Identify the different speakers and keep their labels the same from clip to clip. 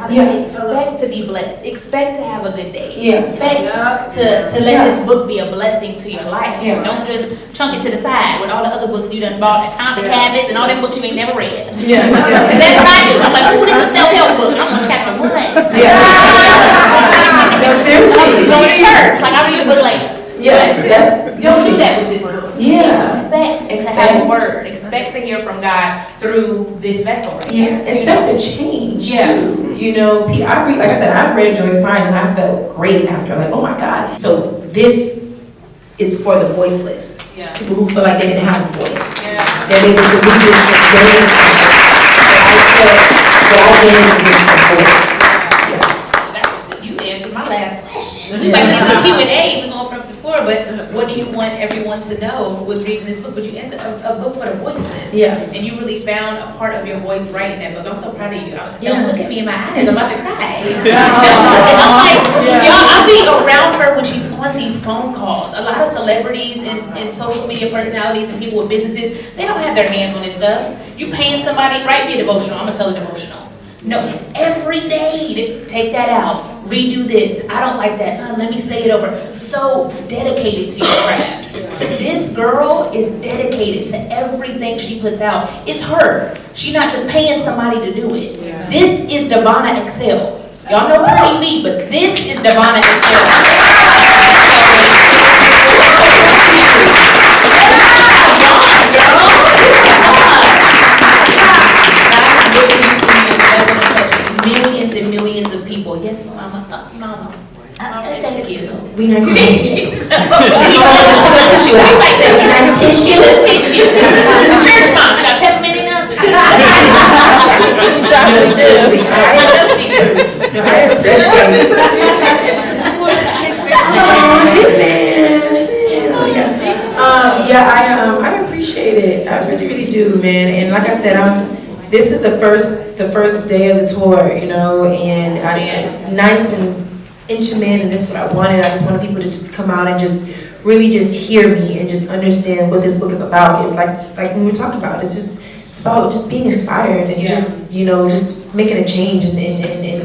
Speaker 1: Expect to be blessed. Expect to have a good day. Expect to let this book be a blessing to your life. Don't just chunk it to the side with all the other books you done bought, Atomic Habits and all them books you ain't never read. That's what I do. I'm like, ooh, this is a self-help book. I'm on chapter 1.
Speaker 2: No, seriously.
Speaker 1: Going to church. Like, I'll read a book later. You don't do that with this book. Expect to have a word. Expect to hear from God through this vessel right here.
Speaker 2: Expect a change too. You know, like I said, I read Joyce Meyer and I felt great after. Like, oh my God. So this is for the voiceless. People who feel like they didn't have a voice. They're able to read this and gain something. So I feel that I gained
Speaker 1: You answered my last question. Like the Q&A, we're going to open up the floor, but what do you want everyone to know with reading this book? But you answered a book for the voiceless. And you really found a part of your voice right in that book. I'm so proud of you. Don't look at me in my eyes. I'm about to cry. I'm like, y'all, I'll be around her when she's on these phone calls. A lot of celebrities and social media personalities and people with businesses, they don't have their hands on this stuff. You paying somebody, write me a devotional. I'm going to sell a devotional. No, every day, take that out, redo this, I don't like that, let me say it over. So dedicated to your craft. So this girl is dedicated to everything she puts out. It's her. She's not just paying somebody to do it. This is Devonna Excel. Y'all know Pretty Vee, but this is Devonna Excel. Millions and millions of people. Yes, Mama. Thank you.
Speaker 2: We know you.
Speaker 1: Tissue.
Speaker 2: Tissue.
Speaker 1: Church mom. Got peppermint enough?
Speaker 2: Seriously, I appreciate it. I appreciate it. I really, really do, man. And like I said, this is the first day of the tour, you know, and nice and intimate, and this is what I wanted. I just wanted people to just come out and just really just hear me and just understand what this book is about. It's like we were talking about. It's about just being inspired and just, you know, just making a change and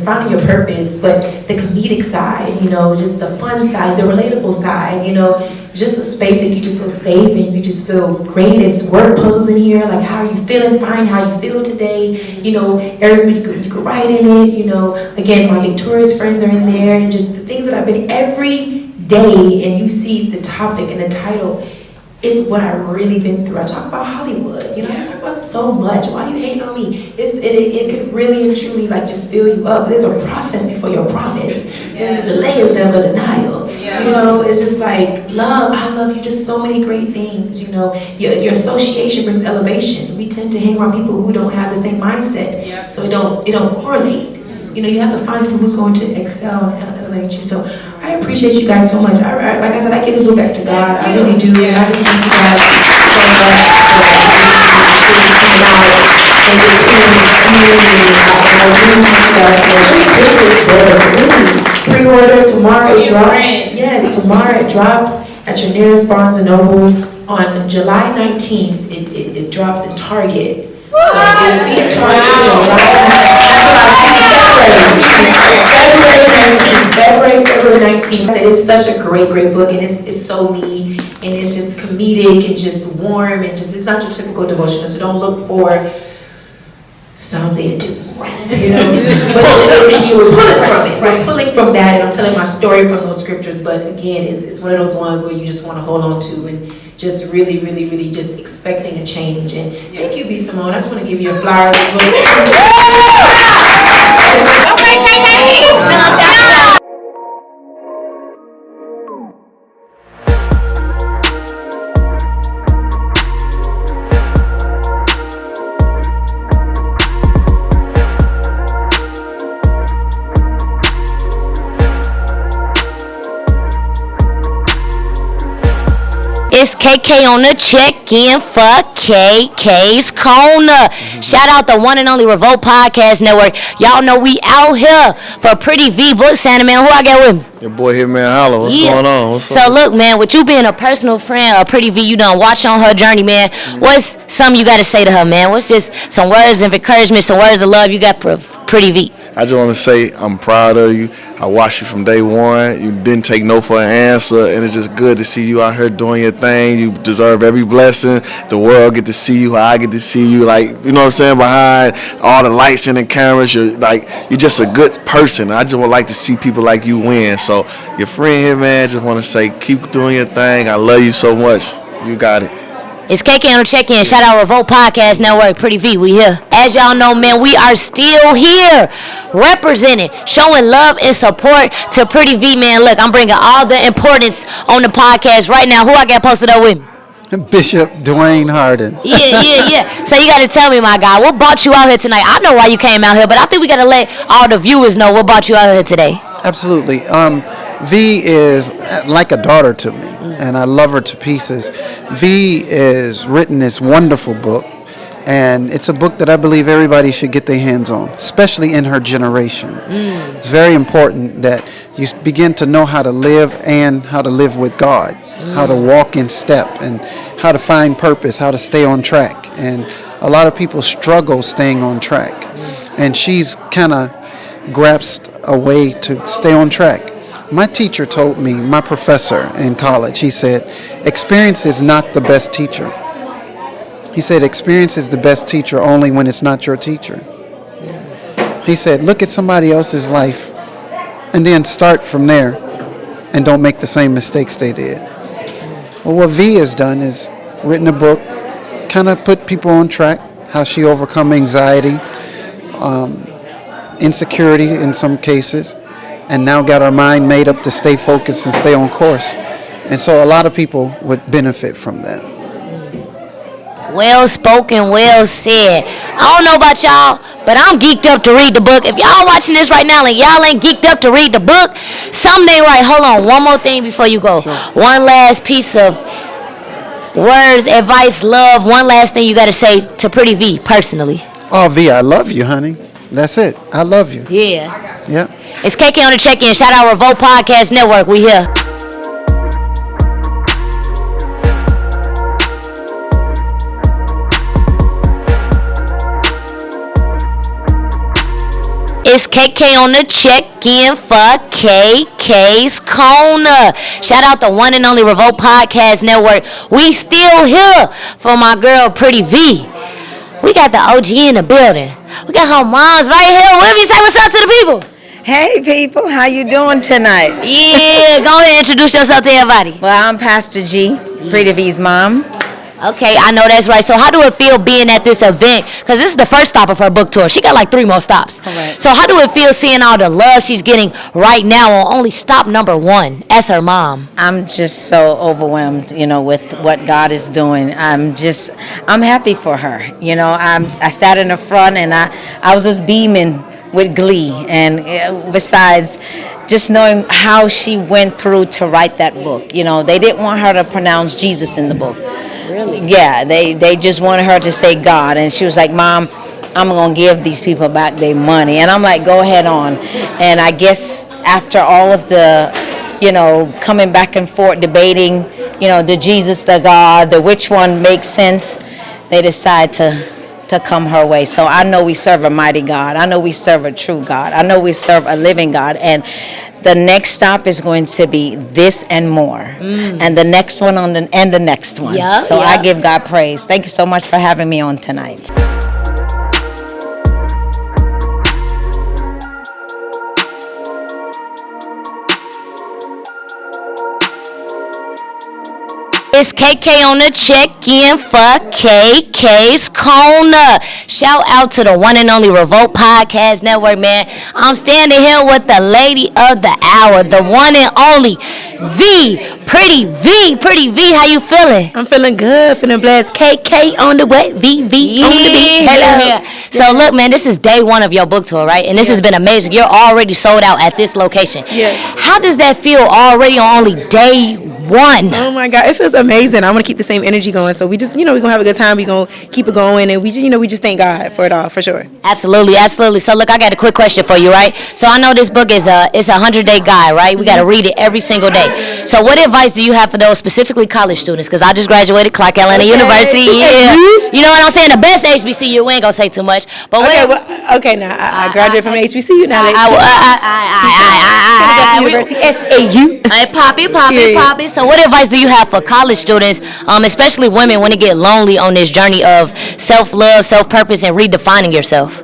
Speaker 2: finding your purpose. But the comedic side, you know, just the fun side, the relatable side, you know, just a space that you just feel safe and you just feel great. It's word puzzles in here, like how are you feeling, find how you feel today, you know, areas where you could write in it, you know. Again, my victorious friends are in there, and just the things that I've been every day, and you see the topic and the title, is what I've really been through. I talk about Hollywood, you know, I just talk about so much. Why are you hating on me? It could really and truly like just fill you up. There's a process before your promise. There's a delay, is never denial. You know, it's just like love. I love you. Just so many great things. You know, your association brings elevation. We tend to hang around people who don't have the same mindset, so it don't correlate. You know, you have to find people who's going to excel and elevate you. So I appreciate you guys so much. Like I said, I give this book back to God. I really do, and I just thank you guys so much for coming out and just hearing the community. I really thank you guys for pre-order tomorrow. It drops. Yes, tomorrow it drops at your nearest Barnes and Noble. On July 19th, it drops in Target. So it'll be in Target February 19th. It's such a great book, and it's so neat, and it's just comedic and just warm, and just, it's not your typical devotional, so don't look for Psalms 82, you know, but you were pulling from it. We're pulling from that, and I'm telling my story from those scriptures, but again, it's one of those ones where you just want to hold on to, and just really just expecting a change. And thank you, B. Simone. I just want to give you a flower.
Speaker 3: It's KK on the check-in for KK's Corner. Shout out the one and only Revolt Podcast Network. Y'all know we out here for Pretty Vee book signing, man. Who I got with me?
Speaker 4: Your boy here, man. Holla. What's going on? What's
Speaker 3: up? Look, man, with you being a personal friend of Pretty Vee, you done watch on her journey, man. What's something you got to say to her, man? What's just some words of encouragement, some words of love you got for Pretty Vee.
Speaker 4: I just want to say I'm proud of you. I watched you from day one. You didn't take no for an answer, and it's just good to see you out here doing your thing. You deserve every blessing. The world get to see you how I get to see you. Like, you know what I'm saying, behind all the lights and the cameras. You're just a good person. I just would like to see people like you win. So your friend here, man, just want to say keep doing your thing. I love you so much. You got it.
Speaker 3: It's KK on the check-in. Shout out Revolt Podcast Network. Pretty V, we here. As y'all know, man, we are still here, representing, showing love and support to Pretty V, man. Look, I'm bringing all the importance on the podcast right now. Who I got posted up with me?
Speaker 5: Bishop Dwayne Harden.
Speaker 3: Yeah. So you got to tell me, my guy, what brought you out here tonight? I know why you came out here, but I think we got to let all the viewers know what brought you out here today.
Speaker 5: Absolutely. V is like a daughter to me, and I love her to pieces. V is written this wonderful book, and it's a book that I believe everybody should get their hands on, especially in her generation. It's very important that you begin to know how to live and how to live with God, how to walk in step, and how to find purpose, how to stay on track. And a lot of people struggle staying on track, and she's kind of grasped a way to stay on track. My teacher told me, my professor in college, he said, experience is not the best teacher. He said, experience is the best teacher only when it's not your teacher. He said, look at somebody else's life and then start from there and don't make the same mistakes they did. Well, what V has done is written a book, kind of put people on track, how she overcome anxiety, insecurity in some cases, and now got our mind made up to stay focused and stay on course. And so a lot of people would benefit from that.
Speaker 3: Well spoken, well said. I don't know about y'all, but I'm geeked up to read the book. If y'all watching this right now and y'all ain't geeked up to read the book, something ain't right. Hold on, one more thing before you go. Sure. One last piece of words, advice, love, one last thing you got to say to Pretty V personally.
Speaker 5: Oh, V, I love you, honey. That's it. I love you.
Speaker 3: Yeah.
Speaker 5: Yep.
Speaker 3: It's KK on the check-in. Shout out Revolt Podcast Network. We here. It's KK on the check-in for KK's Corner. Shout out the one and only Revolt Podcast Network. We still here for my girl Pretty V. We got the OG in the building. We got her moms right here with me. Say what's up to the people.
Speaker 6: Hey people, how you doing tonight?
Speaker 3: Yeah, go ahead and introduce yourself to everybody.
Speaker 6: Well, I'm Pastor G, Pretty Vee's mom.
Speaker 3: Okay, I know that's right. So how do it feel being at this event? Because this is the first stop of her book tour. She got like 3 more stops.
Speaker 6: Correct.
Speaker 3: So how do it feel seeing all the love she's getting right now on only stop number 1 as her mom?
Speaker 6: I'm just so overwhelmed, with what God is doing. I'm happy for her. I sat in the front and I was just beaming with glee. And besides, just knowing how she went through to write that book. They didn't want her to pronounce Jesus in the book.
Speaker 3: Really?
Speaker 6: Yeah, they just wanted her to say God. And she was like, Mom, I'm going to give these people back their money. And I'm like, go ahead on. And I guess after all of the, coming back and forth, debating, the Jesus, the God, the which one makes sense, they decide to come her way. So I know we serve a mighty God. I know we serve a true God. I know we serve a living God. And the next stop is going to be this and more. And the next one and the next one.
Speaker 3: Yeah,
Speaker 6: so I give God praise. Thank you so much for having me on tonight.
Speaker 3: It's KK on the check-in for KK's Corner. Shout out to the one and only Revolt Podcast Network, man. I'm standing here with the lady of the hour, the one and only V, Pretty V. Pretty V, how you feeling?
Speaker 7: I'm feeling good, feeling blessed. KK on the way, V on the beat. Hello.
Speaker 3: So look, man, this is day 1 of your book tour, right? And this has been amazing. You're already sold out at this location.
Speaker 7: Yes.
Speaker 3: How does that feel already on only day one.
Speaker 2: Oh my God, it feels amazing. I want to keep the same energy going. So we just, we're going to have a good time. We're going to keep it going. And we just thank God for it all, for sure.
Speaker 3: Absolutely, absolutely. So look, I got a quick question for you, right? So I know this book is it's a 100-day guide, right? We got to read it every single day. So what advice do you have for those specifically college students? Because I just graduated Clark Atlanta University. Yeah. You know what I'm saying? The best HBCU. We ain't gonna say too much. But
Speaker 2: now I graduated from HBCU. Now University SAU.
Speaker 3: Poppy. So what advice do you have for college students, especially women, when they get lonely on this journey of self-love, self-purpose, and redefining yourself?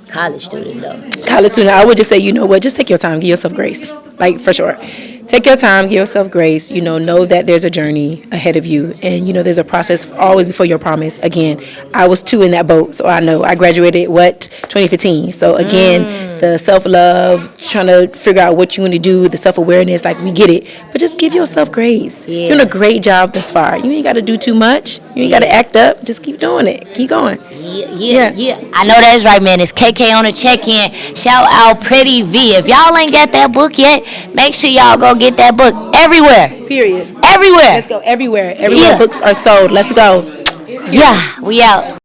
Speaker 3: College students, though.
Speaker 2: College student, I would just say, just take your time, give yourself grace, like for sure. Take your time, give yourself grace, know that there's a journey ahead of you, and there's a process always before your promise. Again, I was 2 in that boat, so I know. I graduated, 2015, so again, the self-love, trying to figure out what you want to do, the self-awareness, like, we get it, but just give yourself grace. You're doing a great job thus far. You ain't got to do too much, you ain't got to act up, just keep doing it, keep going.
Speaker 3: Yeah. I know that's right, man. It's KK on the check-in. Shout out Pretty Vee. If y'all ain't got that book yet, make sure y'all go get that book everywhere.
Speaker 2: Period.
Speaker 3: Everywhere.
Speaker 2: Let's go everywhere. Everywhere books are sold. Let's go.
Speaker 3: Yeah, we out.